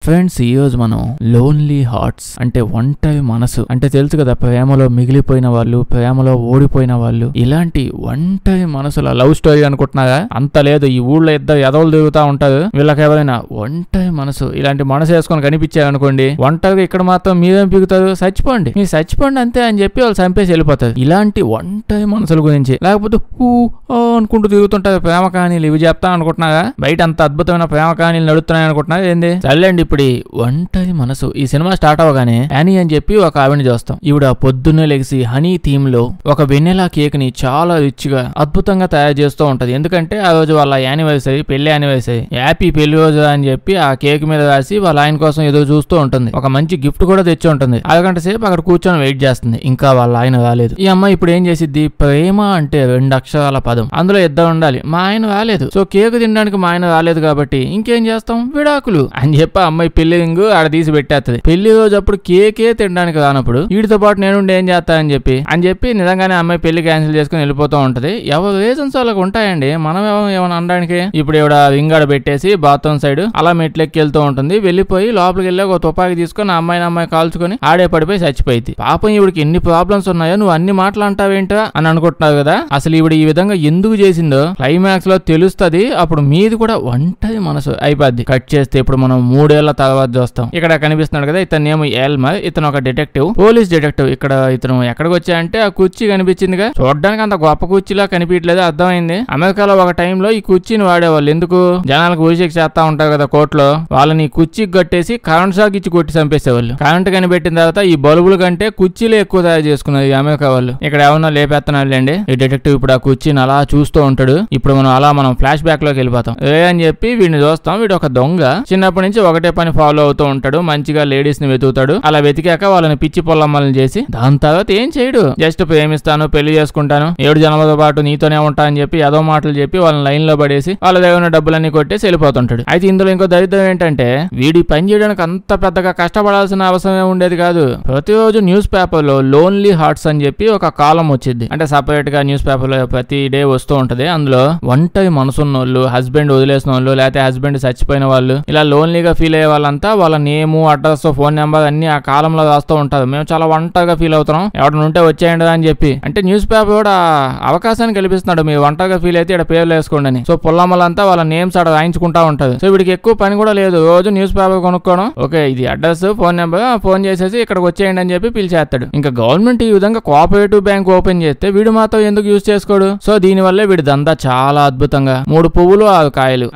Friends, ఈ రోజు మనం లోన్లీ హార్ట్స్ అంటే ఒంటరి మనసు అంటే తెలుసు కదా, ప్రేమలో మిగిలిపోయిన వాళ్ళు, ప్రేమలో ఓడిపోయిన వాళ్ళు, ఇలాంటి ఒంటరి మనసుల లవ్ స్టోరీ అనుకుంటున్నారా? అంత లేదు. ఈ ఊళ్ళో ఇద్దరు ఎదవలు తిరుగుతా ఉంటారు. వీళ్ళకి ఎవరైనా ఒంటరి మనసు ఇలాంటి మనసు వేసుకొని కనిపించారనుకోండి, ఒంటరిగా ఇక్కడ మాత్రం మీరేం పిగుతారు? చచ్చిపోండి, మీరు చచ్చిపోండి అంతే అని చెప్పి వాళ్ళు చంపేసి వెళ్ళిపోతారు. ఇలాంటి ఒంటరి మనసుల గురించి, లేకపోతే అనుకుంటూ తిరుగుతుంటారు ప్రేమ కహానీలు. ఇవి చెప్తా అనుకుంటున్నారా? బయట అంత అద్భుతమైన ప్రేమ కహానీలు నడుస్తున్నాయి అనుకుంటున్నారు ఏంది? చల్లండి. ఇప్పుడు ఒంటరి మనసు ఈ సినిమా స్టార్ట్ అవగానే యానీ అని చెప్పి ఒక ఆవిడని చూస్తాం. ఈవిడ పొద్దున్నే లెగిసి హనీ థీమ్ లో ఒక వెన్నెలా కేక్ ని చాలా రిచ్ గా అద్భుతంగా తయారు చేస్తూ ఉంటది. ఎందుకంటే ఆ రోజు వాళ్ళ యానివర్సరీ, పెళ్లి యానివర్సరీ, హ్యాపీ పెళ్లి రోజు అని చెప్పి ఆ కేక్ మీద రాసి వాళ్ళ ఆయన కోసం ఎదురు చూస్తూ ఉంటుంది. ఒక మంచి గిఫ్ట్ కూడా తెచ్చి ఉంటుంది. అరగంట సేపు అక్కడ కూర్చొని వెయిట్ చేస్తుంది. ఇంకా వాళ్ళ ఆయన రాలేదు. ఈ అమ్మాయి ఇప్పుడు ఏం చేసిద్ది? ప్రేమ అంటే 2 అక్షరాల పదం, అందులో ఇద్దరు ఉండాలి. మా ఆయన రాలేదు, సో కేక్ తినడానికి మా ఆయన రాలేదు కాబట్టి ఇంకేం చేస్తాం, విడాకులు అని చెప్పి అమ్మాయి పెళ్లి రింగు ఆడ తీసి పెట్టేస్తుంది. పెళ్లి రోజు అప్పుడు కేకే తినడానికి రానప్పుడు వీడితో పాటు నేను ఏం చేస్తా అని చెప్పి నిజంగానే అమ్మాయి పెళ్లి క్యాన్సిల్ చేసుకుని వెళ్ళిపోతూ ఉంటది. ఎవరు రీజన్స్ వాళ్ళకి ఉంటాయండి, మనం ఏమైనా అనడానికి. ఇప్పుడు ఇవిడ రింగ్ ఆడ పెట్టేసి బాత్రూమ్ సైడ్ అలా మెట్లెక్కి వెళ్తూ ఉంటుంది. వెళ్ళిపోయి లోపలికి వెళ్ళి ఒక తుపాకి తీసుకుని అమ్మాయి కాల్చుకొని ఆడే పడిపోయి చచ్చిపోయింది. పాపం ఈవిడికి ఎన్ని ప్రాబ్లమ్స్ ఉన్నాయో, నువ్వు అన్ని మాటలు అంటావేంటా అని అనుకుంటున్నావు కదా. అసలు ఈవిడ ఈ విధంగా ఎందుకు చేసిందో క్లైమాక్స్ లో తెలుస్తుంది. అప్పుడు మీది కూడా ఒంటరి మనసు అయిపోద్ది. కట్ చేస్తే ఇప్పుడు మనం 3 ఏళ్ల తర్వాత చూస్తాం. ఇక్కడ కనిపిస్తున్నాడు కదా, ఇతను ఎల్మర్. ఇతను ఒక డిటెక్టివ్, పోలీస్ డిటెక్టివ్. ఇక్కడ ఇతను ఎక్కడికి వచ్చాయంటే ఆ కుర్చీ కనిపించిందిగా, చూడడానికి అంత గొప్ప కుర్చీలా కనిపించలేదు. అర్థమైంది. అమెరికాలో ఒక టైంలో ఈ కుర్చీని వాడేవాళ్ళు. ఎందుకు? జనాలకు ఊరిశిక్ష చేస్తా ఉంటారు కదా కోర్టులో, వాళ్ళని ఈ కుర్చీకి కట్టేసి కరెంట్ షాక్ ఇచ్చి కొట్టి చంపేసేవాళ్ళు. కరెంట్ కనిపెట్టిన తర్వాత ఈ బల్బుల కంటే కుర్చీలే ఎక్కువ తయారు చేసుకున్నారు ఈ అమెరికా వాళ్ళు. ఇక్కడ ఏమన్నా లేపేస్తున్నాడు లేండి. ఈ డిటెక్టివ్ ఇప్పుడు ఆ కుర్చీని అలా చూస్తూ ఉంటాడు. ఇప్పుడు మనం ఫ్లాష్ బ్యాక్ లోకి వెళ్ళిపోతాం. అని చెప్పి వీడిని చూస్తాం. వీడు ఒక దొంగ. చిన్నప్పటి నుంచి ఒకటే పని ఫాలో అవుతూ ఉంటాడు. మంచిగా లేడీస్ ని వెతుకుతాడు. అలా వెతికాక వాళ్ళని పిచ్చి పొల్లమ్మల్ని చేసి దాని తర్వాత ఏం చేయడు, జస్ట్ ప్రేమిస్తాను, పెళ్లి చేసుకుంటాను, 7 జన్మలతో పాటు నీతోనే ఉంటా అని చెప్పి ఏదో మాటలు చెప్పి వాళ్ళని లైన్ లో పడేసి వాళ్ళ దగ్గర డబ్బులన్నీ కొట్టేసి వెళ్ళిపోతుంటాడు. అయితే ఇందులో ఇంకో దరిద్రం ఏంటంటే, వీడి పని చేయడానికి అంత పెద్దగా కష్టపడాల్సిన అవసరమే ఉండేది కాదు. ప్రతిరోజు న్యూస్ పేపర్ లో లోన్లీ హార్ట్స్ అని చెప్పి ఒక కాలం వచ్చింది. అంటే సపరేట్ గా న్యూస్ పేపర్ లో ప్రతి డే వస్తూ ఉంటది. అందులో ఒంటరి మనసున్న వాళ్ళు, హస్బెండ్ వదిలేసిన వాళ్ళు, లేకపోతే హస్బెండ్ చచ్చిపోయిన వాళ్ళు, ఇలా లోన్లీగా ఫీల్ అయ్యే వాళ్ళంతా వాళ్ళ నేము, అడ్రస్, ఫోన్ నెంబర్ అన్ని ఆ కాలంలో రాస్తూ ఉంటారు. మేము చాలా ఒంటరిగా ఫీల్ అవుతున్నాం, ఎవరైనా ఉంటే వచ్చేయండి అని చెప్పి. అంటే న్యూస్ పేపర్ కూడా అవకాశాన్ని కల్పిస్తున్నాడు, మీరు ఒంటరిగా ఫీల్ అయితే ఇక్కడ పేర్లు వేసుకోండి అని. సో పొల్లమ్మలంతా వాళ్ళ నేమ్స్ అక్కడ రాయించుకుంటా ఉంటారు. సో వీడికి ఎక్కువ పని కూడా లేదు, రోజు న్యూస్ పేపర్ కొనుక్కోవడం. ఓకే, ఇది అడ్రస్, ఫోన్ నెంబర్, ఫోన్ చేసేసి ఇక్కడికి వచ్చేయండి అని చెప్పి పిలిచేస్తాడు. ఇంకా గవర్నమెంట్ ఈ విధంగా కోఆపరేటివ్ బ్యాంక్ ఓపెన్ చేస్తే వీడు మాత్రం ఎందుకు యూజ్ చేసుకోడు? సో దీని వల్లే వీడి దందా చాలా అద్భుతంగా 3 పువ్వులు 6 కాయలు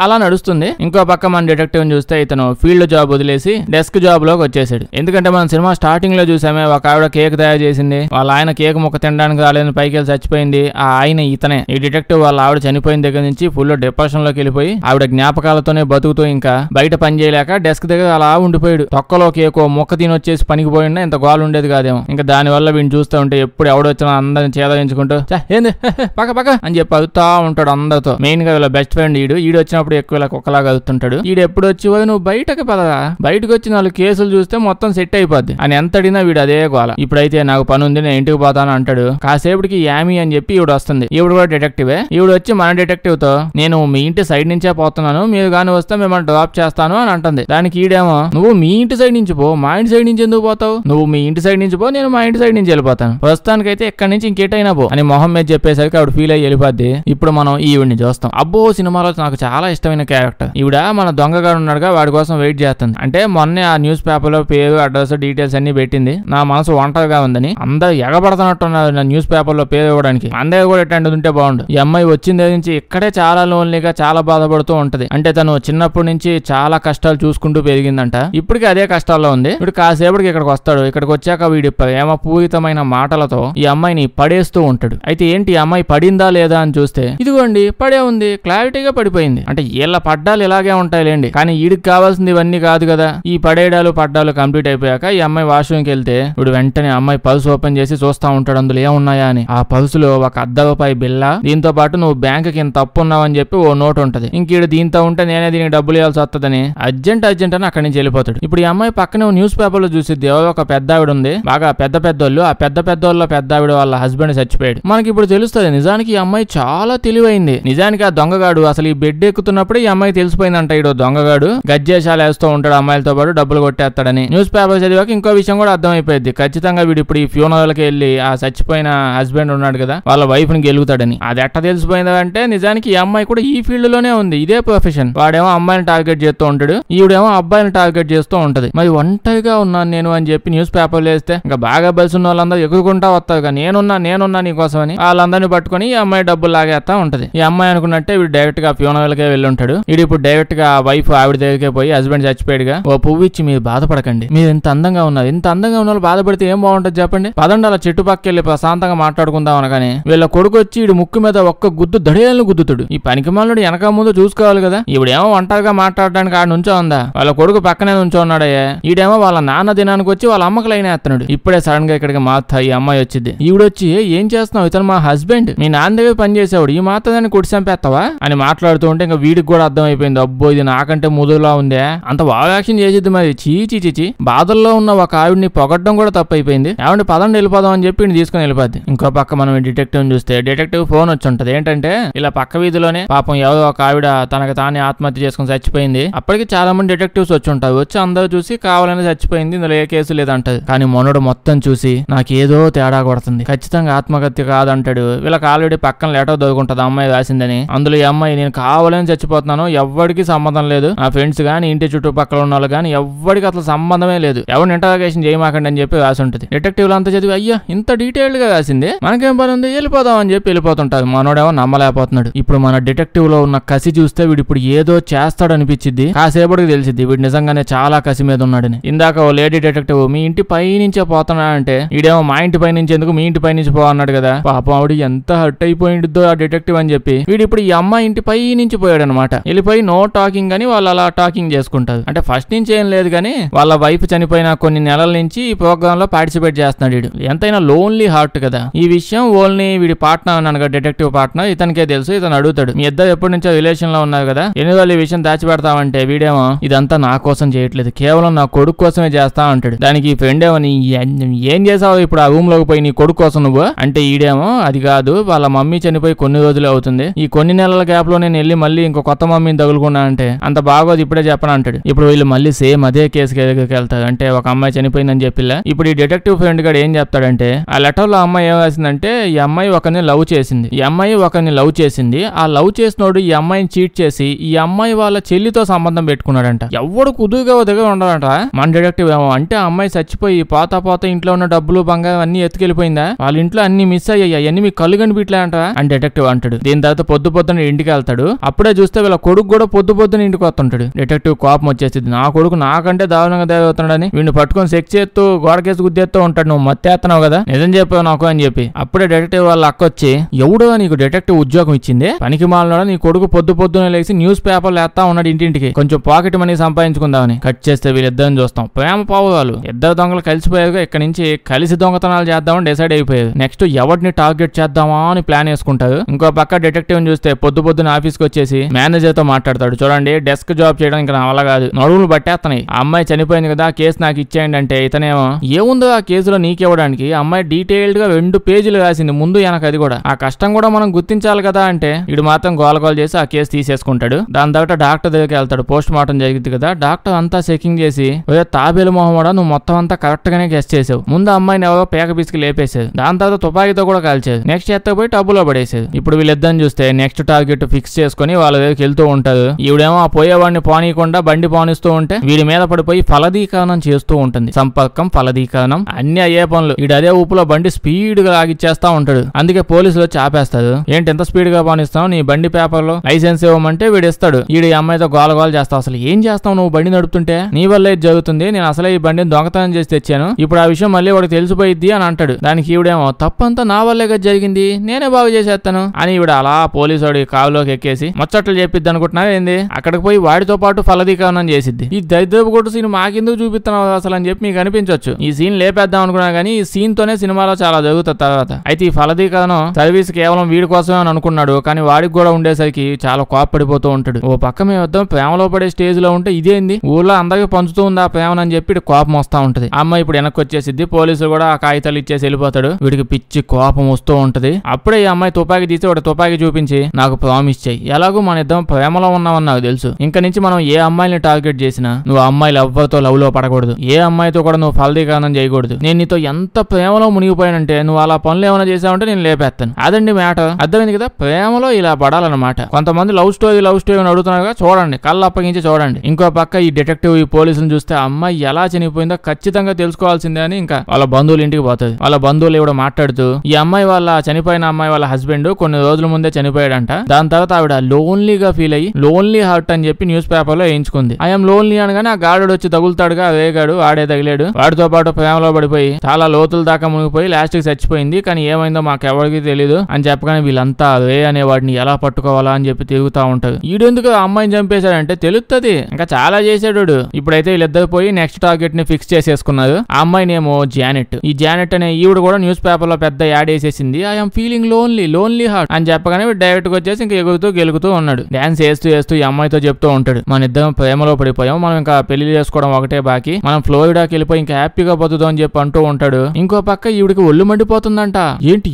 అలా నడుస్తుంది. ఇంకో పక్క మన డిటెక్టివ్ చూస్తే ఇతను ఫీల్డ్ జాబ్ వదిలేసి డెస్క్ జాబ్ లోకి వచ్చేసాడు. ఎందుకంటే మనం సినిమా స్టార్టింగ్ లో చూసామే, ఒక ఆవిడ కేక్ తయారు చేసింది, వాళ్ళ ఆయన కేక్ ముక్క తినడానికి రాలేదని పైకి వెళ్ళి చచ్చిపోయింది. ఆ ఆయన ఇతనే. ఈ డిటెక్టివ్ వాళ్ళ ఆవిడ చనిపోయిన దగ్గర నుంచి ఫుల్ డిప్రెషన్ లోకి వెళ్ళిపోయి ఆవిడ జ్ఞాపకాలతోనే బతుకుతూ ఇంకా బయట పని చేయలేక డెస్క్ దగ్గర అలా ఉండిపోయాడు. తొక్కలో కేకో మొక్క తిని వచ్చేసి పనికి పోయినా ఇంత గోలు ఉండేది కాదేమో. ఇంకా దాని వల్ల వీడిని చూస్తూ ఉంటే ఎప్పుడు ఎవడొచ్చినా అందరిని చేదరించుకుంటూ ఏంది పక్క అని చెప్పి అదుతా ఉంటాడు అందరితో. మెయిన్ గా వీళ్ళ బెస్ట్ ఫ్రెండ్ ఈడు వచ్చినప్పుడు ఎక్కువ ఇలా కుక్కలాగా అదుతుంటాడు. ఈడు ఎప్పుడు వచ్చి నువ్వు బయటకు పదరా, బయటకు వచ్చి 4 కేసులు చూస్తే మొత్తం సెట్ అయిపోద్ది అని ఎంత అడిగినా వీడు అదే గోల. ఇప్పుడైతే నాకు పని ఉంది, నేను ఇంటికి పోతాను అంటాడు. కాసేపటికి యామీ అని చెప్పి ఈవిడ వస్తుంది. ఈవిడ కూడా డిటెక్టివే. ఈవిడ వచ్చి మన డిటెక్టివ్ తో నేను మీ ఇంటి సైడ్ నుంచే పోతున్నాను, మీరు గాని వస్తే మిమ్మల్ని డ్రాప్ చేస్తాను అని అంటుంది. దానికి ఈడేమో నువ్వు మీ ఇంటి సైడ్ నుంచి పో, మా ఇంటి సైడ్ నుంచి ఎందుకు పోతావు, నువ్వు మీ ఇంటి సైడ్ నుంచి పో, నేను మా ఇంటి సైడ్ నుంచి వెళ్ళిపోతాను, ప్రస్తుతానికైతే ఎక్కడి నుంచి ఇంకేటైనా పో అని మొహం మీద చెప్పేసరికి ఆవిడ ఫీల్ అయ్యి వెళ్ళిపోద్ది. ఇప్పుడు మనం ఈవిడిని చూస్తాం. అబ్బో, సినిమాలో నాకు చాలా ఇష్టమైన క్యారెక్టర్ ఈవిడ. మన దొంగగాడు ఉన్నాడుగా, వాడి కోసం వెయిట్ చేస్తుంది. అంటే మొన్నే ఆ న్యూస్ పేపర్ లో పేరు, అడ్రస్, డీటెయిల్స్ అన్ని పెట్టింది. నా మనసు ఒంటరిగా ఉందని అందరూ ఎగబడుతున్నట్టున్నారు నా న్యూస్ పేపర్ లో పేరు ఇవ్వడానికి. అందరూ కూడా ఎట్టండి ఉంటే బాగుండు. ఈ అమ్మాయి వచ్చింది నుంచి ఇక్కడే చాలా లోన్లీగా చాలా బాధపడుతూ ఉంటది. అంటే తను చిన్నప్పటి నుంచి చాలా కష్టాలు చూసుకుంటూ పెరిగిందంట. ఇప్పటికీ అదే కష్టాల్లో ఉంది. ఇప్పుడు కాసేపటికి ఇక్కడికి వస్తాడు. ఇక్కడికి వచ్చాక వీడి ప్రేమ పూరితమైన మాటలతో ఈ అమ్మాయిని పడేస్తూ ఉంటాడు. అయితే ఏంటి, ఈ అమ్మాయి పడిందా లేదా అని చూస్తే ఇదిగోండి పడే ఉంది, క్లారిటీగా పడిపోయింది. అంటే వీళ్ళ పడ్డాలు ఇలాగే ఉంటాయిలేండి, కానీ వీడికి కావాల్సింది ఇవన్నీ కాదు కదా. ఈ పడేయడాలు పడ్డాలు కంప్లీట్ అయిపోయాక ఈ అమ్మాయి వాష్రూమ్కి వెళ్తే ఇప్పుడు వెంటనే అమ్మాయి పల్స్ ఓపెన్ చేసి చూస్తా ఉంటాడు అందులో ఏమున్నాయా అని. ఆ పల్స్ లో ఒక ₹1 బిల్ల, దీంతో పాటు నువ్వు బ్యాంక్ కి తప్పు ఉన్నావని చెప్పి ఓ నోట్ ఉంటది. ఇంకీడు దీంతో ఉంటే నేనే దీనికి డబ్బులు ఇవ్వాల్సి వస్తుందని అర్జెంట్ అని అక్కడి నుంచి వెళ్ళిపోతాడు. ఇప్పుడు ఈ అమ్మాయి పక్కనే న్యూస్ పేపర్ లో చూసిద్ది, ఎవరో ఒక పెద్ద ఆవిడ ఉంది, బాగా పెద్దోళ్ళు. ఆ పెద్దోళ్ళ పెద్ద ఆవిడ వాళ్ళ హస్బెండ్ చచ్చిపోయాడు. మనకి ఇప్పుడు తెలుస్తుంది నిజానికి ఈ అమ్మాయి చాలా తెలివైంది. నిజానికి ఆ దొంగగాడు అసలు ఈ బెడ్ ఎక్కుతున్నప్పుడే ఈ అమ్మాయి తెలిసిపోయిందంట, ఈడో దొంగగాడు గజ్జేషాలు వేస్తూ ఉంటాడు అమ్మాయిలతో పాటు, డబ్బులు కొట్టేస్తాడని. న్యూస్ పేపర్ చదివాక ఇంకో విషయం కూడా అర్థమైపోయింది, ఖచ్చితంగా వీడు ఇప్పుడు ఈ ఫ్యూనరల్కి వెళ్ళి ఆ చచ్చిపోయిన హస్బెండ్ ఉన్నాడు కదా వాళ్ళ వైఫ్ ని గెలుగుతాడని. అది ఎట్ట తెలిసిపోయిందంటే నిజానికి ఈ అమ్మాయి కూడా ఈ ఫీల్డ్ లోనే ఉంది, ఇదే ప్రొఫెషన్. వాడేమో అమ్మాయిని టార్గెట్ చేస్తూ ఉంటాడు, ఈవిడేమో అబ్బాయిని టార్గెట్ చేస్తూ ఉంటది. మరి ఒంటరిగా ఉన్నాను నేను అని చెప్పి న్యూస్ పేపర్లు వేస్తే ఇంకా బాగా బలిసి ఉన్న వాళ్ళందరూ ఎగురుకుంటా వస్తారు కదా, నేనున్నా నీకోసం అని. వాళ్ళందరినీ పట్టుకుని ఈ అమ్మాయి డబ్బులు లాగేస్తా ఉంటది. ఈ అమ్మాయి అనుకున్నట్టే వీడు డైరెక్ట్ గా ఫ్యూనరల్ కే వెళ్ళి ఉంటాడు. వీడు ఇప్పుడు డైరెక్ట్ గా వైఫ్ ఆవిడ దగ్గరికే పోయి హస్బెండ్ చచ్చిపోయాడుగా, ఓ పువ్వు ఇచ్చి మీరు బాధపడకండి, మీరు ఇంత అందంగా ఉన్నారు, ఇంత అందంగా ఉన్న వాళ్ళు బాధపడితే ఏం బాగుంటది చెప్పండి, పదండి అలా చెట్టు పక్కకెళ్ళి ప్రశాంతంగా మాట్లాడుకుందాం అనగానే వీళ్ళ కొడుకు వచ్చి వీడు ముక్కు మీద ఒక్క గుద్దు దడేలను గుద్దుతాడు. ఈ పనికిమాలుడు వెనక ముందు చూసుకోవాలి కదా, ఈవిడేమో ఒంటరిగా మాట్లాడడానికి ఆడ నుంచో ఉందా, వాళ్ళ కొడుకు పక్కనే నుంచో ఉన్నాడయ్యే. ఈడేమో వాళ్ళ నాన్న దినానికి వచ్చి వాళ్ళ అమ్మకి లైన్ వేస్తున్నాడు. ఇప్పుడే సడన్ గా ఇక్కడికి మాత్త ఈ అమ్మాయి వచ్చింది. ఈవిడొచ్చి ఏం చేస్తున్నావు, ఇతను మా హస్బెండ్, మీ నాన్న దగ్గర పని చేసేవాడు, ఈ మాత్రం దాన్ని కుడి చంపేస్తావా అని మాట్లాడుతూ ఉంటే ఇంకా వీడికి కూడా అర్థం అయిపోయింది, అబ్బో ఇది నాకంటే ముదురులా ఉందే, అంత బాగా యాక్షన్ చేసిద్ది. మరి చీచి బాధల్లో ఉన్న ఒక ఆవిడ్ని పొగడ్డం కూడా తప్పైపోయింది. ఆవిడ పదండి వెళ్ళిపోదాం అని చెప్పి తీసుకుని వెళ్ళిపోద్ది. ఇంకో పక్క మనం డిటెక్టివ్ చూస్తే డిటెక్టివ్ ఫోన్ వచ్చి ఉంటది. ఏంటంటే ఇలా పక్క వీధిలోనే పాపం ఎవరో ఒక ఆవిడ తనకు తానే ఆత్మహత్య చేసుకుని చచ్చిపోయింది. అప్పటికి చాలా మంది డిటెక్టివ్స్ వచ్చి ఉంటారు. వచ్చి అందరూ చూసి కావాలని చచ్చిపోయింది, ఇందులో ఏ కేసు లేదంటది. కానీ మొన్నడు మొత్తం చూసి నాకేదో తేడా కొడుతుంది, ఖచ్చితంగా ఆత్మహత్య కాదంటాడు. వీళ్ళకి ఆల్రెడీ పక్కన లెటర్ దొరుకుంటది అమ్మాయి రాసిందని. అందులో ఈ అమ్మాయి నేను కావాలని చచ్చిపోతున్నాను, ఎవ్వడికి సంబంధం లేదు, నా ఫ్రెండ్స్ గానీ ఇంటి చుట్టుపక్కల ఉన్న వాళ్ళు గానీ ఎవ్వడికి అసలు సంబంధమే లేదు, ఎవరిని ఇంటరాగేషన్ చేయమాకండి అని చెప్పి రాసి ఉంటుంది. డిటెక్టివ్లు అంతా చదివి అయ్యా ఇంత డీటెయిల్డ్ గా రాసింది, మనకేం పని ఉంది, వెళ్ళిపోదాం అని చెప్పి వెళ్ళిపోతుంటారు. మనోడేమో నమ్మలేకపోతున్నాడు. ఇప్పుడు మన డిటెక్టివ్ లో ఉన్న కసి చూస్తే వీడు ఇప్పుడు ఏదో చేస్తాడు అనిపించింది. కాసేపటికి తెలిసింది వీడు నిజంగానే చాలా కసి మీద ఉన్నాడని. ఇందాక ఓ లేడీ డిటెక్టివ్ మీ ఇంటి పై నుంచే పోతున్నా అంటే ఈడేమో మా ఇంటి పై నుంచి ఎందుకు మీ ఇంటి పై నుంచి పో అన్నాడు కదా. పాపం ఆవిడ ఎంత హర్ట్ అయిపోయిందో ఆ డిటెక్టివ్ అని చెప్పి వీడు ఇప్పుడు ఈ అమ్మాయి ఇంటి పై నుంచి పోయాడు అనమాట. వెళ్ళిపోయి నో టాకింగ్ అని వాళ్ళు అలా టాకింగ్ చేసుకుంటారు. అంటే ఫస్ట్ నుంచి ఏం లేదు కానీ వాళ్ళ వైఫ్ చనిపోయిన కొన్ని నెలల నుంచి ఈ ప్రోగ్రామ్ లో పార్టిసిపేట్ చేస్తున్నాడు. వీడు ఎంతైనా లోన్లీ హార్ట్ కదా. ఈ విషయం ఓన్లీ వీడి పార్ట్నర్ అనగా డిటెక్టివ్ పార్ట్నర్ ఇతనికే తెలుసు. ఇతను అడుగుతాడు మీ ఇద్దరు ఎప్పటి నుంచో రిలేషన్ లో ఉన్నారు కదా, ఎన్ని రోజులు ఈ విషయం దాచిపెడతామంటే వీడేమో ఇదంతా నా కోసం చేయట్లేదు, కేవలం నా కొడుకు కోసమే చేస్తా అంటాడు. దానికి ఈ ఫ్రెండ్ ఏమో ఏం చేసావు ఇప్పుడు ఆ రూమ్ లోకి పోయి నీ కొడుకు కోసం నువ్వు అంటే ఈడేమో అది కాదు వాళ్ళ మమ్మీ చనిపోయి కొన్ని రోజులు అవుతుంది, ఈ కొన్ని నెలల గ్యాప్ లో నేను వెళ్ళి మళ్ళీ ఇంకో కొత్త మమ్మీని తగులుకున్నా అంటే అంత బాగోదు ఇప్పుడే చెప్పను అంటాడు. ఇప్పుడు వీళ్ళు మళ్ళీ సేమ్ అదే కేసుకి దగ్గరికి వెళ్తారు. అంటే ఒక అమ్మాయి చనిపోయిందని చెప్పిలా. ఇప్పుడు ఈ డిటెక్టివ్ ఫ్రెండ్ గారు ఏం చెప్తాడంటే ఆ లెటర్ లో అమ్మాయి ఏం రాసిందంటే ఈ అమ్మాయి ఒకరిని లవ్ చేసింది, ఆ లవ్ చేసినోడు ఈ అమ్మాయిని చీట్ చేసి ఈ అమ్మాయి వాళ్ళ చెల్లితో సంబంధం పెట్టుకున్నాడంట. ఎవడు కుదురుగా దగ్గర ఉండడంట. మన డిటెక్టివ్ ఏమో అంటే ఆ అమ్మాయి చచ్చిపోయి పోత ఇంట్లో ఉన్న డబ్బులు బంగారం అన్ని ఎత్తుకెళ్ళిపోయిందా, వాళ్ళ ఇంట్లో అన్ని మిస్ అయ్యాయి, అన్ని మీకు కళ్ళు కనిపించలే అంట అని డిటెక్టివ్ అంటాడు. దీని తర్వాత పొద్దున ఇంటికి వెళ్తాడు. అప్పుడే చూస్తే వీళ్ళ కొడుకు కూడా పొద్దున ఇంటికి వస్తుంటాడు. డిటెక్టివ్ కోపం వచ్చేసింది, నా కొడుకు నాకంటే దారుణంగా తయారవుతున్నాడని వీడిని పట్టుకొని సెక్ చేస్తూ గోడకేసి గుద్దేస్తూ ఉంటాడు, నువ్వు మత్తేస్తున్నావు కదా నిజం చెప్పావు నాకు అని చెప్పి. అప్పుడే డిటెక్టివ్ వాళ్ళ అక్క వచ్చి ఎవడో నీకు డిటెక్టివ్ ఉద్యోగం ఇచ్చింది, పనికి మాలనోడా నీ కొడుకు పొద్దునే లేచి న్యూస్ పేపర్లు వేస్తా ఉన్నాడు ఇంటింటికి, కొంచెం పాకెట్ మనీ సంపాదించుకుందామని. కట్ చేస్తే వీళ్ళిద్దరిని చూస్తాం, ప్రేమ పావులు ఇద్దరు దొంగలు కలిసిపోయారు. ఇక్కడ నుంచి కలిసి దొంగతనాలు చేద్దామని డిసైడ్ అయిపోయారు. నెక్స్ట్ ఎవరిని టార్గెట్ చేద్దామా అని ప్లాన్ వేసుకుంటారు. ఇంకో పక్క డిటెక్టివ్ చూస్తే పొద్దున ఆఫీస్కి వచ్చేసి మేనేజర్ తో మాట్లాడతాడు. చూడండి డెస్క్ జాబ్ చేయడం ఇంకా నా వల్ల కాదు, నడువులు పట్టేస్తున్నాయి, ఆ అమ్మాయి చనిపోయింది కదా ఆ కేసు నాకు ఇచ్చేయండి అంటే ఇతనేమో ఏముందో ఆ కేసులో నీకివ్వడానికి, అమ్మాయి డీటెయిల్డ్ గా 2 పేజీలు రాసింది ముందు వెనక, అది కూడా ఆ కష్టం కూడా మనం గుర్తించాలి కదా అంటే వీడు మాత్రం గోల చేసి ఆ కేసు తీసేసుకుంటాడు. దాని తర్వాత డాక్టర్ దగ్గరికి వెళ్తాడు. పోస్ట్ మార్టం జరిగింది కదా, డాక్టర్ అంతా చెకింగ్ చేసి తాబేలు మొహమ్మడా నువ్వు మొత్తం అంతా కరెక్ట్ గానే గెస్ చేసావు, ముందు అమ్మాయిని ఎవరో పేక పిసికి లేపేశారు, దాని తర్వాత తుపాకీతో కూడా కాల్చారు, నెక్స్ట్ ఎత్తపోయి టబ్బులో పడేసారు. ఇప్పుడు వీళ్ళిద్దరిని చూస్తే నెక్స్ట్ టార్గెట్ ఫిక్స్ చేసుకుని వాళ్ళ దగ్గరికి వెళ్తూ ఉంటారు. ఈవిడేమో ఆ పోయేవాడిని పోనీయకుండా బండి పోనిస్తూ ఉంటే వీడి మీద పడిపోయి ఫలదీకరణం చేస్తూ ఉంటుంది. సంపర్కం ఫలదీకరణం అన్ని అయ్యే పనులు. వీడు అదే ఊపులో బండి స్పీడ్ గా ఆగిచ్చేస్తా ఉంటాడు. అందుకే పోలీసులు వచ్చి ఆపేస్తారు. ఏంటి ఎంత స్పీడ్ గా పోనిస్తావు, నీ బండి పేపర్ లో లైసెన్స్ ఇవ్వమంటే వీడు ఇస్తాడు. వీడు ఈ అమ్మాయితో గోల చేస్తావు, అసలు ఏం చేస్తావు నువ్వు బండి నడుపుతుంటే, నీ వల్ల ఇది జరుగుతుంది, నేను అసలే ఈ బండిని దొంగతనం చేసి తెచ్చాను, ఇప్పుడు ఆ విషయం మళ్ళీ వాడికి తెలిసిపోయిద్ది అని అంటాడు. దానికి ఈవిడేమో తప్పంతా నా వల్లే కదా జరిగింది, నేనే బాగు చేసేస్తాను అని ఈవిడ అలా పోలీసు వాడి కావులోకి ఎక్కేసి ముచ్చట్లు చెప్పిద్ది అనుకుంటున్నా ఏంది, అక్కడికి పోయి వాడితో పాటు ఫలదీకరణం చేసిద్ది. ఈ దరిద్రపు కొట్టు సీన్ మాకెందుకు చూపిస్తున్నావు అసలు అని చెప్పి మీకు అనిపించవచ్చు. ఈ సీన్ లేపేద్దాం అనుకున్నా కానీ ఈ సీన్ తోనే సినిమాలో చాలా జరుగుతుంది తర్వాత. అయితే ఈ ఫలదీకరణం సర్వీస్ కేవలం వీడి కోసమే అని అనుకున్నాడు, కానీ వాడికి కూడా ఉండేసరికి చాలా కోపపడిపోతూ ఉంటాడు. ఓ పక్క మేము వద్దాం ప్రేమలో పడే స్టేజ్ లో ఉంటే ఇదేంది ఊర్లో అందరికి పంచుతూ ఉంది ఆ ప్రేమని చెప్పి కోపం వస్తా ఉంటది. అమ్మాయి ఇప్పుడు వెనక్కి వచ్చేసిద్ది, పోలీసులు కూడా ఆ కాగితాలు ఇచ్చేసి వెళ్ళిపోతాడు. వీడికి పిచ్చి కోపం వస్తూ ఉంటది. అప్పుడే ఈ అమ్మాయి తుపాకీ తీసి వాడు తుపాకీ చూపించి నాకు ప్రామిస్ చెయ్యి, ఎలాగో మన ఇద్దరం ప్రేమలో ఉన్నామని నాకు తెలుసు, ఇంక నుంచి మనం ఏ అమ్మాయిని టార్గెట్ చేసినా నువ్వు అమ్మాయిలు ఎవ్వరితో లవ్ లో పడకూడదు, ఏ అమ్మాయితో కూడా నువ్వు ఫలదీకరణం చేయకూడదు, నేను నీతో ఎంత ప్రేమలో మునిగిపోయానంటే నువ్వు అలా పనులు ఏమైనా చేసావంటే నేను లేపేస్తాను. అదండి మ్యాటర్. అర్థమైంది కదా, ప్రేమలో ఇలా పడాలన్నమాట. కొంతమంది లవ్ స్టోరీ అని అడుగుతున్నారు, చూడండి, కళ్ళు అప్పగించి చూడండి. ఇంకో పక్క ఈ డిటెక్టివ్ ఈ పోలీసులు చూస్తే అమ్మాయి ఎలా చనిపోయిందో ఖచ్చితంగా తెలుసుకోవాల్సిందే అని ఇంకా వాళ్ళ బంధువులు ఇంటికి పోతుంది. వాళ్ళ బంధువులు కూడా మాట్లాడుతూ ఈ అమ్మాయి వాళ్ళ చనిపోయిన అమ్మాయి వాళ్ళ హస్బెండ్ కొన్ని రోజుల ముందే చనిపోయాడంట. దాని తర్వాత ఆవిడ లోన్లీగా ఫీల్ అయ్యి లోన్లీ హార్ట్ అని చెప్పి న్యూస్ పేపర్ లో వేయించుకుంది. ఐఎమ్ లోన్లీ అనగానే ఆ గాడు వచ్చి తగులుతాడుగా, వేగాడు, ఆడే తగిలాడు. వాడితో పాటు ప్రేమలో పడిపోయి చాలా లోతుల దాకా మునిగిపోయి లాస్ట్ కి చచ్చిపోయింది. కానీ ఏమైందో మాకెవరికి తెలియదు అని చెప్పగానే వీళ్ళంతా వే అనే వాడిని ఎలా పట్టుకోవాలా అని చెప్పి తిరుగుతా ఉంటారు. ఈడెందుకు ఆ అమ్మాయిని చంపేశాడంటే తెలుస్తుంది, ఇంకా చాలా చేసాడు. ఇప్పుడైతే వీళ్ళిద్దరు పోయి నెక్స్ట్ టార్గెట్ ని ఫిక్స్ చేసేసుకున్నారు. ఆ అమ్మాయిని ఏమో జానెట్. ఈ జానెట్ అనే ఈవిడ కూడా న్యూస్ పేపర్ లో పెద్ద యాడ్ వేసేసింది. ఐఎమ్ ఫీలింగ్ లోన్లీ హార్ట్ అని చెప్పగానే డైరెక్ట్ గా వచ్చేసి ఇంకా ఎగురుతూ గెలుగుతూ ఉన్నాడు. డాన్స్ వేస్తూ ఈ అమ్మాయితో చెప్తూ ఉంటాడు, మన ఇద్దరం ప్రేమలో పడిపోయాం, మనం ఇంకా పెళ్లి చేసుకోవడం ఒకటే బాకీ, మనం ఫ్లోరిడాకి వెళ్ళిపోయి ఇంకా హ్యాపీగా బతుకుదాం అని చెప్పి అంటూ ఉంటాడు. ఇంకో పక్క ఈవిడికి ఒళ్ళు మండిపోతుందంట. ఏంటి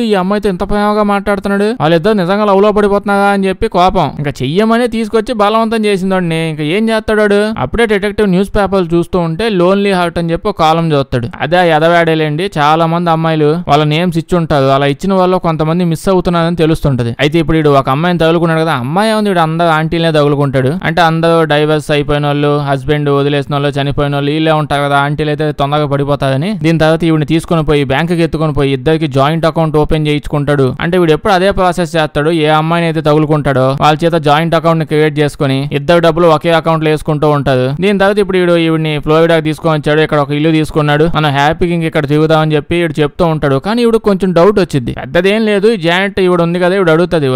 ఈ అమ్మాయితో ఎంత ప్రేమగా మాట్లాడుతున్నాడు, వాళ్ళిద్దరు నిజంగా లవ్ లో పడిపోతున్నారా అని చెప్పి కోపం ఇంకా చెయ్యమనే తీసుకొచ్చి బలవంతం చేసిందండి. ఇంకా ఏం చేస్తాడు, అప్పుడే డిటెక్టివ్ న్యూస్ పేపర్లు చూస్తూ ఉంటే లోన్లీ హార్ట్ అని చెప్పి ఒక కాలం చూస్తాడు. అదే ఎదవాడేలేండి, చాలా మంది అమ్మాయిలు వాళ్ళ నేమ్స్ ఇచ్చి ఉంటారు, అలా ఇచ్చిన వాళ్ళు కొంతమంది మిస్ అవుతున్నారని తెలుస్తుంటది. అయితే ఇప్పుడు వీడు ఒక అమ్మాయిని తగులుకున్నాడు కదా, అమ్మాయి ఉంది, వీడు అందరూ ఆంటీలనే తగులుకుంటాడు. అంటే అందరూ డైవర్స్ అయిపోయిన వాళ్ళు, హస్బెండ్ వదిలేసిన వాళ్ళు, చనిపోయిన వాళ్ళు వీళ్ళే ఉంటారు కదా, ఆంటీలు అయితే తొందరగా పడిపోతారని దీని తర్వాత ఈవిని తీసుకుని పోయి బ్యాంకుకి ఎత్తుకొని పోయి ఇద్దరికి జాయింట్ అకౌంట్ ఓపెన్ చేయించుకుంటాడు. అంటే వీడు ఎప్పుడు అదే ప్రాసెస్ చేస్తాడు, ఏ అమ్మాయిని అయితే తగులుకుంటాడో వాళ్ళ చేత జాయింట్ అకౌంట్ ని క్రియేట్ చేసుకుని ఇద్దరు డబ్బులు ఒకే అకౌంట్ లో వేసుకుంటూ ఉంటారు. దీని తర్వాత ఇప్పుడు ఈవిడిని ఫ్లోరిడాకి తీసుకొని వచ్చాడు, ఇక్కడ ఒక ఇల్లు తీసుకున్నాడు, మనం హ్యాపీగా ఇక్కడ తిరుగుదామని చెప్పి వీడు చెప్తూ ఉంటాడు. కానీ ఇవిడు కొంచెం డౌట్ వచ్చింది, పెద్దదేం లేదు, ఈ జాయింట్ ఇవిడు ఉంది కదా, ఇవిడు అడుగుతుంది,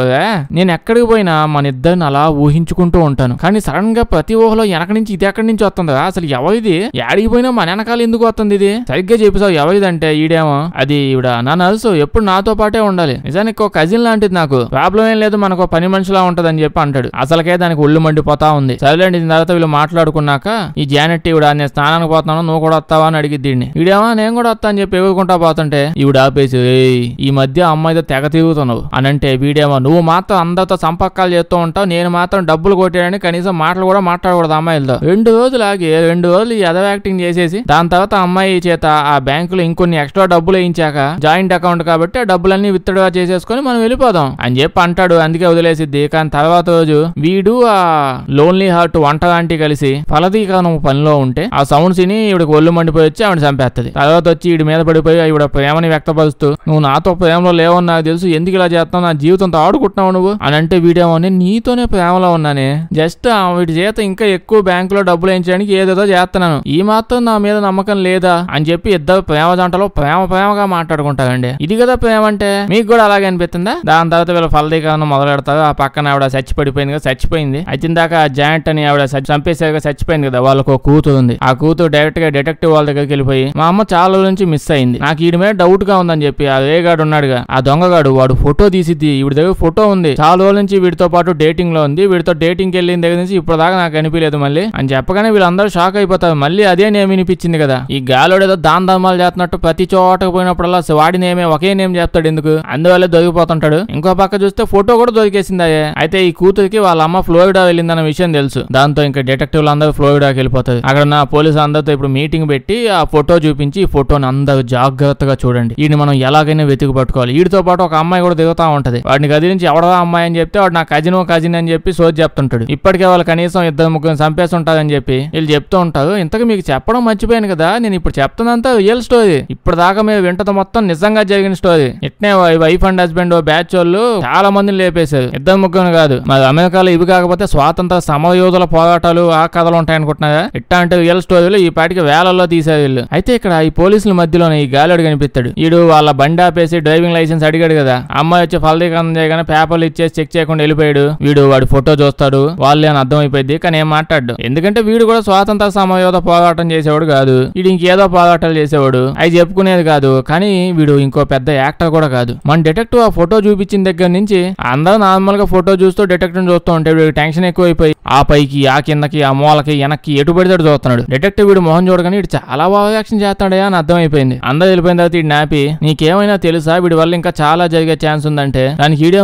నేను ఎక్కడికి పోయినా మన ఇద్దరిని అలా ఊహించుకుంటూ ఉంటాను, కానీ సడన్ గా ప్రతి ఊహలో వెనక నుంచి ఇది ఎక్కడి నుంచి వస్తుంది, అసలు ఎవరిది, యాడికి పోయినా మన వెనకాల ఎందుకు వస్తుంది, ఇది సరిగ్గా చెప్పేసావు ఎవరిదంటే ఈడేమో అది ఈవిడ నా నర్సు, ఎప్పుడు నాతో పాటే ఉండాలి, నిజానికి ఒక కజిన్ లాంటిది, నాకు ప్రాబ్లం ఏం లేదు, మనకు పని మనిషిలా ఉంటది అని చెప్పి అంటాడు. అసలుకే దానికి ఒళ్ళు మండిపోతా ఉంది. సరేలేండి, దీని తర్వాత వీళ్ళు మాట్లాడుకున్నాక ఈ జానెట్ ఈవిడ నేను స్నానానికి పోతున్నాను నువ్వు కూడా వస్తావా అని అడిగిద్ది. ఈడేమో నేను కూడా వస్తా అని చెప్పి ఎగురుకుంటా పోతుంటే ఈవిడ ఆపేసి, ఈ మధ్య అమ్మాయితో తెగ తిరుగుతున్నావు అని అంటే వీడేమో నువ్వు మాత్రం అందరితో సంపర్కాలు చేస్తూ ఉంటావు, నేను మాత్రం డబ్బులు కొట్టాడని కనీసం మాటలు కూడా మాట్లాడకూడదు అమ్మాయిలతో. 2 రోజులు ఆగి 2 రోజులు ఈ ఎదవ యాక్టింగ్ చేసేసి దాని తర్వాత అమ్మాయి చేత ఆ బ్యాంకులో ఇంకొన్ని ఎక్స్ట్రా డబ్బులు వేయించాక జాయింట్ అకౌంట్ కాబట్టి ఆ డబ్బులన్నీ విత్డ్రా చేసేసుకొని మనం వెళ్ళిపోదాం అని చెప్పి అంటాడు. అందుకే వదిలేసిద్ది. కానీ తర్వాత రోజు వీడు ఆ లోన్లీ హార్ట్ వంటలాంటి కలిసి ఫలదీకరణం పనిలో ఉంటే ఆ సౌండ్స్ ని ఈవిడకి ఒళ్ళు మండిపోయి వచ్చి ఆవిడ చంపేస్తుంది. తర్వాత వచ్చి ఈడి మీద పడిపోయి ఈవిడ ప్రేమని వ్యక్తపరుస్తూ నువ్వు నాతో ప్రేమలో లేవని నాకు తెలుసు, ఎందుకు ఇలా చేస్తావు, నా జీవితంతో ఆడుకుంటున్నావు నువ్వు అని అంటే వీడేమో నీతోనే ప్రేమలో ఉన్నానే, జస్ట్ వీటి చేత ఇంకా ఎక్కువ బ్యాంకులో డబ్బులు వేయించడానికి ఏదేదో చేస్తున్నాను, ఈ మాత్రం నా మీద నమ్మకం లేదా అని చెప్పి ఇద్దరు ప్రేమ జంటలో ప్రేమగా మాట్లాడుకుంటారండి. ఇది కదా ప్రేమ అంటే. మీకు కూడా అలాగే అనిపిస్తుందా? దాని తర్వాత వీళ్ళ ఫలదీకరణం మొదలెడతారు. ఆ పక్కన ఆవిడ చచ్చిపోయింది కదా, చచ్చిపోయింది అయితే దాకా జాయింట్ అని ఆవిడ చంపేసాక చచ్చిపోయింది కదా, వాళ్ళకు కూతురు ఉంది. ఆ కూతురు డైరెక్ట్ గా డిటెక్టివ్ వాళ్ళ దగ్గరికి వెళ్ళిపోయి మా అమ్మ చాలా రోజుల నుంచి మిస్ అయింది, నాకు వీడి మీద డౌట్ గా ఉందని చెప్పి ఆ వేగాడు ఉన్నాడుగా ఆ దొంగగాడు వాడు ఫోటో తీసిద్ది. వీడి దగ్గర ఫోటో ఉంది, చాలా రోజుల నుంచి వీడితో పాటు డేటింగ్ లో ఉంది, వీడితో డేటింగ్ వెళ్ళిన దగ్గర నుంచి ఇప్పుడు దాకా నాకు అనిపించలేదు మళ్ళీ అని చెప్పగానే వీళ్ళందరూ షాక్ అయిపోతారు. మళ్ళీ అదే నేమ్ వినిపించింది కదా, ఈ గాలోడు ఏదో దాన ధర్మాలు చేస్తున్నట్టు ప్రతి చోటకు పోయినప్పుడల్లా వాడి నేమే ఒకే నేమ్ చెప్తాడు ఎందుకు, అందువల్లే దొరికిపోతుంటాడు. ఇంకో పక్క చూస్తే ఫోటో కూడా దొరికేసింది. అయితే ఈ కూతురికి వాళ్ళ అమ్మ ఫ్లోరిడా వెళ్ళిందన్న విషయం తెలుసు. దాంతో ఇంకా డిటెక్టివ్లు అందరూ ఫ్లోరిడాకి వెళ్ళిపోతారు. అక్కడ నా పోలీసు అందరితో ఇప్పుడు మీటింగ్ పెట్టి ఆ ఫోటో చూపించి ఈ ఫోటోని అందరూ జాగ్రత్తగా చూడండి, వీడిని మనం ఎలాగైనా వెతికి పట్టుకోవాలి. వీడితో పాటు ఒక అమ్మాయి కూడా దిగుతా ఉంటది. వాడిని కదిలించి ఎవడదా అమ్మాయి అని చెప్తే వాడు నా కజిన్ అని చెప్పి సోది చెప్తుంటాడు. ఇప్పటికే వాళ్ళు కనీసం 2-3 చంపేసి ఉంటారని చెప్పి వీళ్ళు చెప్తూ ఉంటారు. ఇంతకు మీకు చెప్పడం మర్చిపోయాను కదా, నేను ఇప్పుడు చెప్తున్నంతా రియల్ స్టోరీ, ఇప్పుడు దాకా మీరు వింటది మొత్తం నిజంగా జరిగిన స్టోరీ. ఇట్నే వైఫ్ అండ్ హస్బెండ్ బ్యాచ్ వాళ్ళు చాలా మందిని లేపేశారు, 2-3 కాదు. మరి అమెరికాలో ఇవి కాకపోతే స్వాతంత్ర సమరయోధుల పోరాటాలు ఆ కథలు ఉంటాయనుకుంటున్నారా? ఇట్టా అంటే రియల్ స్టోరీలు ఈ పాటికి వేలల్లో తీశారు వీళ్ళు. అయితే ఇక్కడ ఈ పోలీసుల మధ్యలోనే ఈ గాలుడు కనిపిస్తాడు. వీడు వాళ్ళ బండి ఆపేసి డ్రైవింగ్ లైసెన్స్ అడిగాడు కదా, అమ్మాయి వచ్చి ఫలదీకరణం చేయగానే పేపర్లు ఇచ్చేసి చెక్ చేయకుండా వెళ్ళిపోయాడు. వాడు ఫోటో చూస్తాడు, వాళ్ళే అని అర్థమైపోయింది. కానీ ఏం మాట్లాడు, ఎందుకంటే వీడు కూడా స్వాతంత్ర సమరయోధ పోరాటం చేసేవాడు కాదు, వీడు ఇంకేదో పోరాటాలు చేసేవాడు, అవి చెప్పుకునేది కాదు. కానీ వీడు ఇంకో పెద్ద యాక్టర్ కూడా కాదు. మన డిటెక్టివ్ ఆ ఫోటో చూపించిన దగ్గర నుంచి అందరూ నార్మల్ గా ఫోటో చూస్తూ డిటెక్టివ్ చూస్తూ ఉంటే వీడికి టెన్షన్ ఎక్కువైపోయి ఆ పైకి ఆ కిందకి ఆ మూలకి వెనక్కి ఎటు పడితే చూస్తున్నాడు. డిటెక్టివ్ వీడు మొహం చూడగానే వీడు చాలా బాగా యాక్షన్ చేస్తాడే అని అర్థమైపోయింది. అందరూ వెళ్ళిపోయిన తర్వాత వీడు నాపి నీకేమైనా తెలుసా వీడి వల్ల ఇంకా చాలా జరిగే ఛాన్స్ ఉందంటే దానికి వీడియో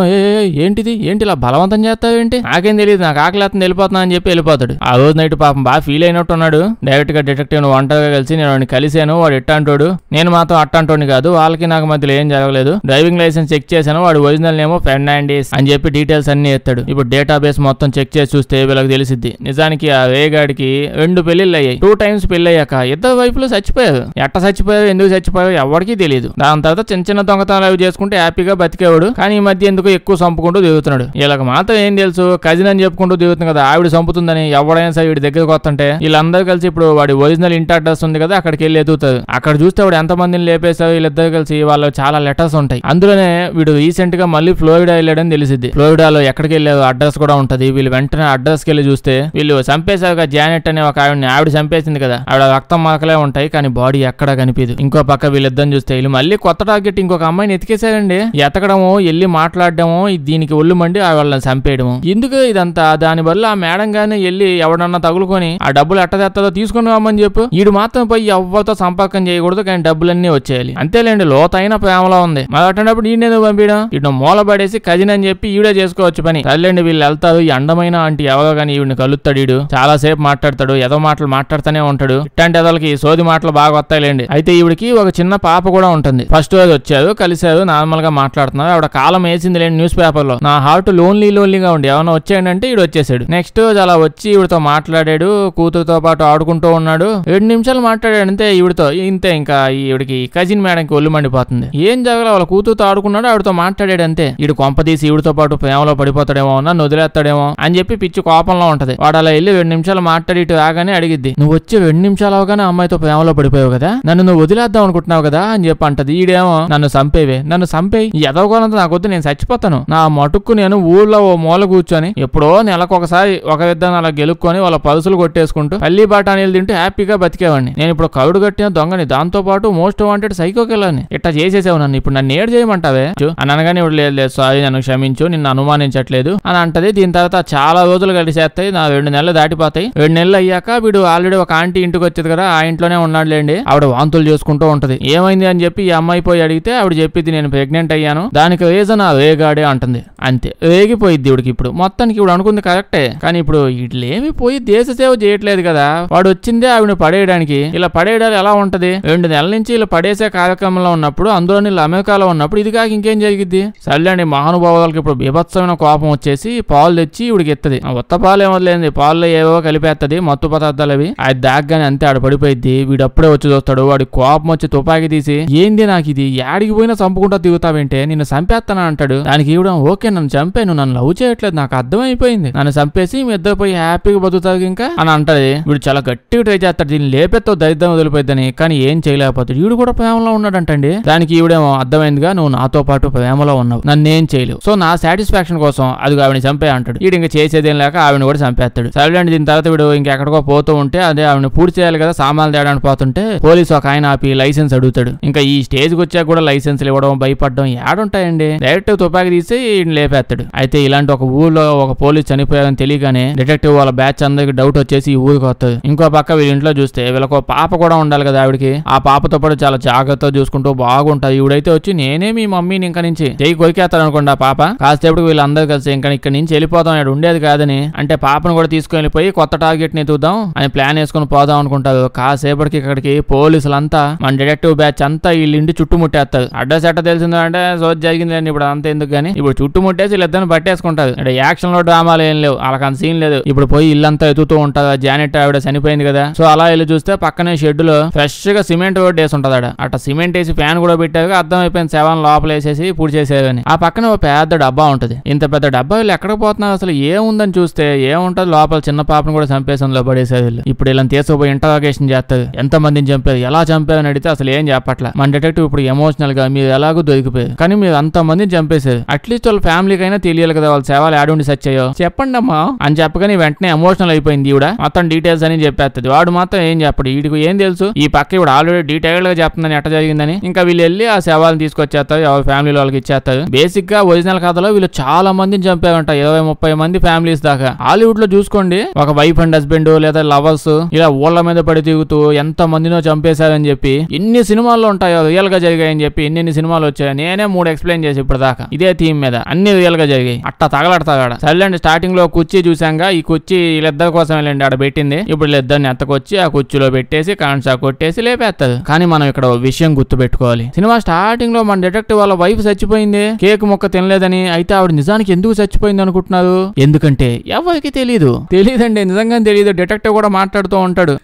ఏంటిది ఏంటి ఇలా బలవంతం చేస్తావు ఏంటి నాకేం తెలియదు నాకు ఆకలి అతను వెళ్ళిపోతున్నా అని చెప్పి వెళ్ళిపోతాడు. ఆ రోజు నైట్ పాపం బాగా ఫీల్ అయినట్టు ఉన్నాడు. డైరెక్ట్ గా డిటెక్టివ్ ఒంటరిగా కలిసి నేను వాడిని కలిసాను వాడు ఎట్టంటోడు నేను మాత్రం అట్టంటోని కాదు వాళ్ళకి నాకు మధ్యలో ఏం జరగలేదు డ్రైవింగ్ లైసెన్స్ చెక్ చేశాను వాడు ఒరిజినల్ నేమో ఫెర్నాండిస్ అని చెప్పి డీటెయిల్స్ అన్ని ఎత్తాడు. ఇప్పుడు డేటాబేస్ మొత్తం చెక్ చేసి చూస్తే వీళ్ళకి తెలిసిద్ది నిజానికి ఆ వేగాడికి 2 పెళ్లిళ్ళు అయ్యాయి. 2 times పెళ్లి అయ్యాక ఇద్దరు వైపులు చచ్చిపోయారు. ఎట్ట చచ్చిపోయారు ఎందుకు చచ్చిపోయారు ఎవరికి తెలియదు. దాని తర్వాత చిన్న చిన్న దొంగతనాలు అవి చేసుకుంటే హ్యాపీగా బతికేవాడు. కానీ ఈ మధ్య ఎందుకు ఎక్కువ చంపుకుంటూ దిగుతున్నాడు. వీళ్ళకి మాత్రం ఏం తెలుసు కజిన్ అని చెప్పుకుంటూ దిగుతుంది కదా ఆవిడ చంపుతుందని ఎవడైనా సరే వీడి దగ్గరకు వస్తుంటే వీళ్ళందరూ కలిసి ఇప్పుడు వాడి ఒరిజినల్ ఇంటి అడ్రస్ ఉంది కదా అక్కడికి వెళ్ళి ఎదుగుతారు. అక్కడ చూస్తే వాడు ఎంత మందిని లేపేశారు వీళ్ళిద్దరు కలిసి వాళ్ళు చాలా లెటర్స్ ఉంటాయి. అందులోనే వీడు రీసెంట్ గా మళ్ళీ ఫ్లోరిడా వెళ్ళాడని తెలిసింది. ఫ్లోరిడాలో ఎక్కడికి వెళ్ళారు అడ్రస్ కూడా ఉంటది. వీళ్ళు వెంటనే అడ్రస్ కి వెళ్ళి చూస్తే వీళ్ళు చంపేశారు జానెట్ అనే ఒక ఆవిడ చంపేసింది కదా ఆవిడ రక్తం మార్కలే ఉంటాయి కానీ బాడీ ఎక్కడా కనిపించదు. ఇంకో పక్క వీళ్ళిద్దరిని చూస్తే వీళ్ళు మళ్ళీ కొత్త టార్గెట్ ఇంకొక అమ్మాయిని ఎతికేశారండి. ఎతకడము వెళ్ళి మాట్లాడడము దీనికి ఒళ్ళు మండి వాళ్ళని చంపేయడము ఎందుకు ఇదంతా. దాని వల్ల ఆ మేడం గానీ వెళ్ళి ఎవడన్నా తగులుకొని ఆ డబ్బులు ఎట్టదెత్తదో తీసుకుని రమ్మని చెప్పు. వీడు మాత్రం పోయి ఎవరితో సంపర్కం చేయకూడదు కానీ డబ్బులన్నీ వచ్చేయాలి. అంతేలేండి లోతైన ప్రేమలో ఉంది. మరి అట్టేటప్పుడు ఈయన పంపించడం ఇటు మూల పడేసి కజిన్ అని చెప్పి ఈవిడే చేసుకోవచ్చు పని. తల్లండి వీళ్ళు వెళ్తారు ఈ అందమైన ఆంటీ ఎవరో కానీ ఈవిడిని కలుస్తాడు. ఈడు చాలా సేపు మాట్లాడతాడు ఏదో మాటలు మాట్లాడుతూనే ఉంటాడు. ఇట్లాంటి ఎదలకి సోది మాటలు బాగా వస్తాయిలేండి. అయితే ఈవిడికి ఒక చిన్న పాప కూడా ఉంటుంది. ఫస్ట్ రోజు వచ్చారు కలిసారు నార్మల్ గా మాట్లాడుతున్నారు. ఆవిడ కాలం వేసింది లేండి న్యూస్ పేపర్ లో నా హార్ట్ లోన్లీగా ఉండి ఏమైనా వచ్చాయండి అంటే ఈడు వచ్చేసాడు. నెక్స్ట్ రోజు అలా వచ్చి ఈవిడతో మాట్లాడాడు కూతురుతో పాటు ఆడుకుంటూ ఉన్నాడు. 2 నిమిషాలు మాట్లాడాడు అంతే ఈవిడతో. ఇంతే ఇంకా ఈవిడికి కజిన్ మేడంకి ఒళ్ళు మండిపోతుంది. ఏం జరగల వాళ్ళ కూతురుతో ఆడుకున్నాడు ఆవిడతో మాట్లాడాడు అంతే. ఈడు కొంపదీసి ఈవిడతో పాటు ప్రేమలో పడిపోతాడేమో నన్ను వదిలేస్తాడేమో అని చెప్పి పిచ్చి కోపంలో ఉంటది. వాడు అలా వెళ్ళి 2 నిమిషాలు మాట్లాడి ఇటు రాగానే అడిగిద్ది నువ్వు వచ్చి 2 నిమిషాలు అవగానే అమ్మాయితో ప్రేమలో పడిపోయావు కదా నన్ను నువ్వు వదిలేద్దాం అనుకుంటున్నావు కదా అని చెప్పి అంటది. ఈడేమో నన్ను చంపేవే నన్ను చంపేయి ఎదవకోనంత నాకొద్దు నేను చచ్చిపోతాను నా మటుక్కు నేను ఊర్లో ఓ మూల కూర్చొని ఎప్పుడో నెలకొకసారి ఒక విద్దాన్ని అలా గెలుక్కొని వాళ్ళ పరుసులు కొట్టేసుకుంటూ పల్లి బాటానీలు తింటూ హ్యాపీగా బతికేవాడిని. నేను ఇప్పుడు కరుడు కట్టిన దొంగని దాంతో పాటు మోస్ట్ వాంటెడ్ సైకోకెళ్ళని ఇట్లా చేసేసావు నన్ను ఇప్పుడు నన్ను ఏడు చేయమంటావే అని అనగానే ఇప్పుడు లేదు సారీ నన్ను క్షమించు నిన్ను అనుమానించట్లేదు అని అంటది. దీని తర్వాత చాలా రోజులు కలిసేస్తాయి నా 2 నెలలు దాటిపోతాయి. 2 నెలలు అయ్యాక వీడు ఆల్రెడీ ఒక ఆంటీ ఇంటికి వచ్చేది కదా ఆ ఇంట్లోనే ఉన్నాడులేండి. ఆవిడ వాంతులు చేసుకుంటూ ఉంటది. ఏమైంది అని చెప్పి ఈ అమ్మాయి పోయి అడిగితే ఆవిడ చెప్పింది నేను ప్రెగ్నెంట్ అయ్యాను దానికి రీజన్ ఆ వేగాడే అంటుంది. అంతే రేగిపోయిద్ది ఇవిడికి. ఇప్పుడు మొత్తానికి ఇప్పుడు అనుకుంది కరెక్టే కానీ ఇప్పుడు ఇట్లేమి పోయి దేశ సేవ చేయట్లేదు కదా వాడు వచ్చిందే ఆవిడ పడేయడానికి. ఇలా పడేయడాలు ఎలా ఉంటది 2 నెలల నుంచి ఇలా పడేసే కార్యక్రమంలో ఉన్నప్పుడు అందులోని అమెరికాలో ఉన్నప్పుడు ఇది కాక ఇంకేం జరిగిద్ది. సర్లేండి మహానుభావులకు ఇప్పుడు బీభత్సమైన కోపం వచ్చేసి పాలు తెచ్చి ఇవిడికి ఎత్తది. ఉత్త పాలు ఏమొదలేదు పాల్లో ఏవో కలిపేస్తుంది మత్తు పదార్థాలు అవి అది దాగ్గానే అంతే ఆడ పడిపోయిద్ది. వీడు అప్పుడే వచ్చి చూస్తాడు. వాడి కోపం వచ్చి తుపాకీ తీసి ఏంది నాకు ఇది యాడికి పోయినా చంపుకుంటా దిగుతావేంటే నిన్ను చంపేస్తానా అంటాడు. దానికి ఇవ్వడం ఓకే నన్ను చంపాను నన్ను లవ్ చేయట్లేదు నాకు అర్థమైపోయింది నన్ను చంపేసి మీ ఇద్దరు పోయి హ్యాపీగా బతుకుతారు ఇంకా అని అంటది. వీడు చాలా గట్టిగా ట్రై చేస్తాడు దీన్ని లేపెత్తో దరిద్రం వదిలిపోయిద్దని కానీ ఏం చేయలేకపోతాడు. వీడు కూడా ప్రేమలో ఉన్నాడంటండి. దానికి ఈవిడేమో అర్థమైందిగా నువ్వు నాతో పాటు ప్రేమలో ఉన్నావు నన్నేం చేయలేవు సో నా సాటిస్ఫాక్షన్ కోసం అది ఆవిడని చంపే అంటాడు. వీడు ఇంకా చేసేదేం లేక ఆవిడని కూడా చంపేస్తాడు. సరేండి దీని తర్వాత వీడు ఇంకెక్కడికో పోతూ ఉంటే అదే ఆవిడని పూర్తి చేయాలి కదా సామాన్లు తేడానికి పోతుంటే పోలీసు ఒక ఆయన ఆపి లైసెన్స్ అడుగుతాడు. ఇంకా ఈ స్టేజ్ కి వచ్చాక కూడా లైసెన్స్లు ఇవ్వడం భయపడడం ఏడుంటాయండి. డైరెక్ట్ తుపాకి తీసి ఈయన లేపేస్తాడు. అయితే ఇలాంటి ఒక ఊర్లో ఒక పోలీస్ చనిపోయారని తెలియగానే డిటెక్టివ్ వాళ్ళ బ్యాచ్ అందరికి డౌట్ వచ్చేసి ఈ ఊరికి వస్తుంది. ఇంకో పక్క వీళ్ళ ఇంట్లో చూస్తే వీళ్ళకు పాప కూడా ఉండాలి కదా ఆవిడకి. ఆ పాపతో పాటు చాలా జాగ్రత్తగా చూసుకుంటూ బాగుంటది. ఈవిడైతే వచ్చి నేనే మీ మమ్మీని ఇంకా నుంచి చెయ్యి కొరికేస్తాడు అనుకోండి. ఆ పాప కాసేపటికి వీళ్ళందరూ కలిసి ఇంకా ఇక్కడ నుంచి వెళ్ళిపోతాం ఇక్కడ ఉండేది కాదని అంటే పాపను కూడా తీసుకుని వెళ్ళిపోయి కొత్త టార్గెట్ ని ఎదుగుదాం అని ప్లాన్ వేసుకుని పోదాం అనుకుంటారు. కాసేపటికి ఇక్కడికి పోలీసులంతా మన డిటెక్టివ్ బ్యాచ్ అంతా వీళ్ళ ఇంటి చుట్టుముట్టేస్తారు. అడ్రస్ ఎట్ట తెలిసిందో అంటే సోజ్ జరిగిందండి ఇప్పుడు అంత ఎందుకు గానీ ఇప్పుడు చుట్టుముట్టేసి వీళ్ళిద్దరిని పట్టేసుకుంటారు. ఇక్కడ యాక్షన్ లో డ్రామాలు ఏం లేవు వాళ్ళకి అంత సీన్ లేదు. ఇప్పుడు పోయి ఇల్లంతా ఎదుగుతూ ఉంటారు. జానెట్ ఆవిడ చనిపోయింది కదా సో అలా వెళ్ళి చూస్తే పక్కనే షెడ్ లో ఫ్రెష్ గా సిమెంట్ రోడ్ వేసి ఉంటది. అట్ట సిమెంట్ వేసి ఫ్యాన్ కూడా పెట్టారు. అర్థం అయిపోయింది శవం లోపల వేసేసి పూర్తి చేసేదని. ఆ పక్కన ఒక పెద్ద డబ్బా ఉంటది. ఇంత పెద్ద డబ్బా వీళ్ళు ఎక్కడికి పోతున్నారు అసలు ఏముందని చూస్తే ఏముంటది లోపల చిన్న పాపను కూడా చంపేసంలో పడేసేది వీళ్ళు. ఇప్పుడు ఇలా తీసుకుపోయి ఇంటరాగేషన్ చేస్తారు. ఎంత మందిని చంపారు ఎలా చంపారని అడిగితే అసలు ఏం చెప్పట్లా. మన డిటెక్టివ్ ఇప్పుడు ఎమోషనల్ గా మీరు ఎలాగో దొరికిపోయారు కానీ మీరు అంత మందిని చంపేశారు అట్లీస్ట్ వాళ్ళ ఫ్యామిలీకి అయినా తెలియాలి కదా వాళ్ళ సేవలు ఆడుండి సచ్చాయో చెప్పండి అమ్మా అని చెప్పగానే వెంటనే ఎమోషనల్ అయిపోయింది ఈవిడ. మొత్తం డీటెయిల్స్ అని చెప్పేస్తుంది. వాడు మాత్రం ఏం చెప్పడు. వీడికి ఏం తెలుసు ఈ పక్క ఇప్పుడు ఆల్రెడీ డీటెయిల్ గా చెప్తుందని ఎట్ట జరిగిందని. ఇంకా వీళ్ళు వెళ్ళి ఆ సేవలను తీసుకొని తీసుకొచ్చేస్తారు, ఎవరి ఫ్యామిలీ వాళ్ళకి ఇచ్చేస్తారు. బేసిక్ గా ఒరిజినల్ కథలో వీళ్ళు చాలా మందిని చంపారంట, 20-30 మంది ఫ్యామిలీస్ దాకా. హాలీవుడ్ లో చూసుకోండి, ఒక వైఫ్ అండ్ హస్బెండ్ లేదా లవర్స్ ఇలా ఊళ్ళ మీద పడి తిరుగుతూ ఎంత మందినో చంపేశారని చెప్పి ఎన్ని సినిమాల్లో ఉంటాయో, రియల్ గా జరిగాయని చెప్పి ఎన్ని సినిమాలు వచ్చాయో. నేనే 3 ఎక్స్ప్లెయిన్ చేసి ఇప్పుడు దాకా ఇదే థీమ్ మీద, అన్ని రియల్ గా జరిగాయి. అట్టా తగలడతాగాడ. సర్లేండి, స్టార్టింగ్ లో కుర్చీ చూసాంగా, ఈ కుర్చీ వీళ్ళిద్దరి కోసం వెళ్ళండి ఆడ పెట్టింది. ఇప్పుడు వీళ్ళిద్దరిని ఎత్తకొచ్చి ఆ కుర్చీలో పెట్టేసి కరెంట్ షాక్ కొట్టేసి లేపేస్తారు. కానీ మనం ఇక్కడ విషయం గుర్తు పెట్టుకోవాలి. సినిమా స్టార్టింగ్ లో మన డిటెక్టివ్ వాళ్ళ వైఫ్ చచ్చిపోయింది, కేక్ ముక్క తినలేదని. అయితే ఆవిడ నిజానికి ఎందుకు చచ్చిపోయింది అనుకుంటున్నారు? ఎందుకంటే ఎవరికి తెలియదండి, నిజంగా తెలియదు. డిటెక్టివ్ కూడా మాట్లాడుతూ ఉంటాడు,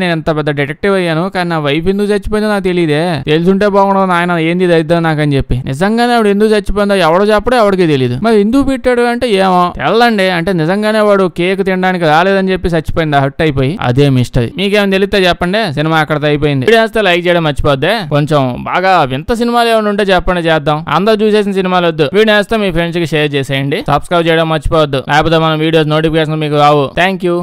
నేను ఎంత పెద్ద డిటెక్టివ్ అయ్యాను కానీ నా వైఫ్ ఎందుకు చచ్చిపోయిందో నాకు తెలియదే, తెలుసుంటే బాగుండదు నాయన, ఏంది దరిద్రం నాకని చెప్పి. నిజంగానే ఆవిడ ఎందుకు చచ్చిపోయిందో ఎవడో చెప్పడో ఎవరికి తెలియదు. మరి ఎందుకు పెట్టాడు అంటే ఏమో తెల్లండి. అంటే నిజంగానే వాడు కేక్ తినడానికి రాలేదని చెప్పి చచ్చిపోయింది, హట్ అయిపోయి. అదే మిస్టరీ. మీకేమైనా తెలిస్తే చెప్పండి. సినిమా అక్కడతో అయిపోయింది. వీడియో లైక్ చేయడం మర్చిపోద్దే. కొంచెం బాగా వింత సినిమాలు ఏమైనా ఉంటే చెప్పండి, చేద్దాం. అందరూ చూసేసిన సినిమాలు వద్దు. వీడియో వేస్తే మీ ఫ్రెండ్స్ కి షేర్ చేసేయండి. సబ్స్క్రైబ్ చేయడం మర్చిపోవద్దు, లేకపోతే మన వీడియోస్ నోటిఫికేషన్ మీకు రావు. Thank you.